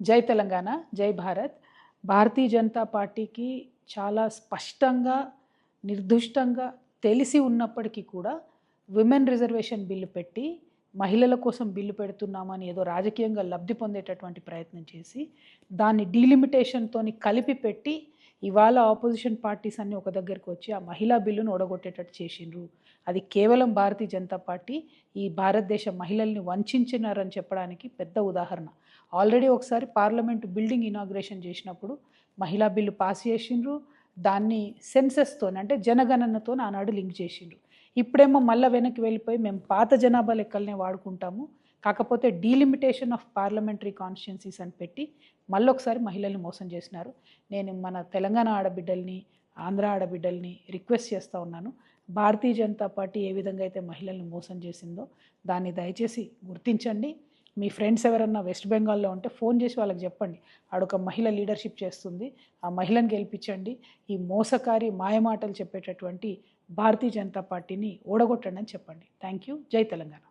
జై తెలంగాణ, జై భారత్. భారతీయ జనతా పార్టీకి చాలా స్పష్టంగా, నిర్దుష్టంగా తెలిసి ఉన్నప్పటికీ కూడా విమెన్ రిజర్వేషన్ బిల్లు పెట్టి మహిళల కోసం బిల్లు పెడుతున్నామని ఏదో రాజకీయంగా లబ్ధి పొందేటటువంటి ప్రయత్నం చేసి దాన్ని డీలిమిటేషన్తోని కలిపి పెట్టి ఇవాళ ఆపోజిషన్ పార్టీస్ అన్నీ ఒక దగ్గరికి వచ్చి ఆ మహిళా బిల్లును ఓడగొట్టేటట్టు చేసిండ్రు. అది కేవలం భారతీయ జనతా పార్టీ ఈ భారతదేశ మహిళల్ని వంచినారని చెప్పడానికి పెద్ద ఉదాహరణ. ఆల్రెడీ ఒకసారి పార్లమెంటు బిల్డింగ్ ఇనాగ్రేషన్ చేసినప్పుడు మహిళా బిల్లు పాస్ చేసిండ్రు. దాన్ని సెన్సెస్తో అంటే జనగణనతో ఆనాడు లింక్ చేసిండ్రు. ఇప్పుడేమో మళ్ళీ వెనక్కి వెళ్ళిపోయి మేము పాత జనాభా లెక్కలనే వాడుకుంటాము, కాకపోతే డీలిమిటేషన్ ఆఫ్ పార్లమెంటరీ కాన్స్టిట్యున్సీస్ అని పెట్టి మళ్ళొకసారి మహిళల్ని మోసం చేసినారు. నేను మన తెలంగాణ ఆడబిడ్డల్ని, ఆంధ్ర ఆడబిడ్డల్ని రిక్వెస్ట్ చేస్తూ ఉన్నాను, భారతీయ జనతా పార్టీ ఏ విధంగా అయితే మహిళల్ని మోసం చేసిందో దాన్ని దయచేసి గుర్తించండి. మీ ఫ్రెండ్స్ ఎవరన్నా వెస్ట్ బెంగాల్లో ఉంటే ఫోన్ చేసి వాళ్ళకి చెప్పండి, ఆడొక మహిళ లీడర్షిప్ చేస్తుంది, ఆ మహిళను గెలిపించండి, ఈ మోసకారి మాయమాటలు చెప్పేటటువంటి భారతీయ జనతా పార్టీని ఓడగొట్టండి అని చెప్పండి. Thank you. జై తెలంగాణ.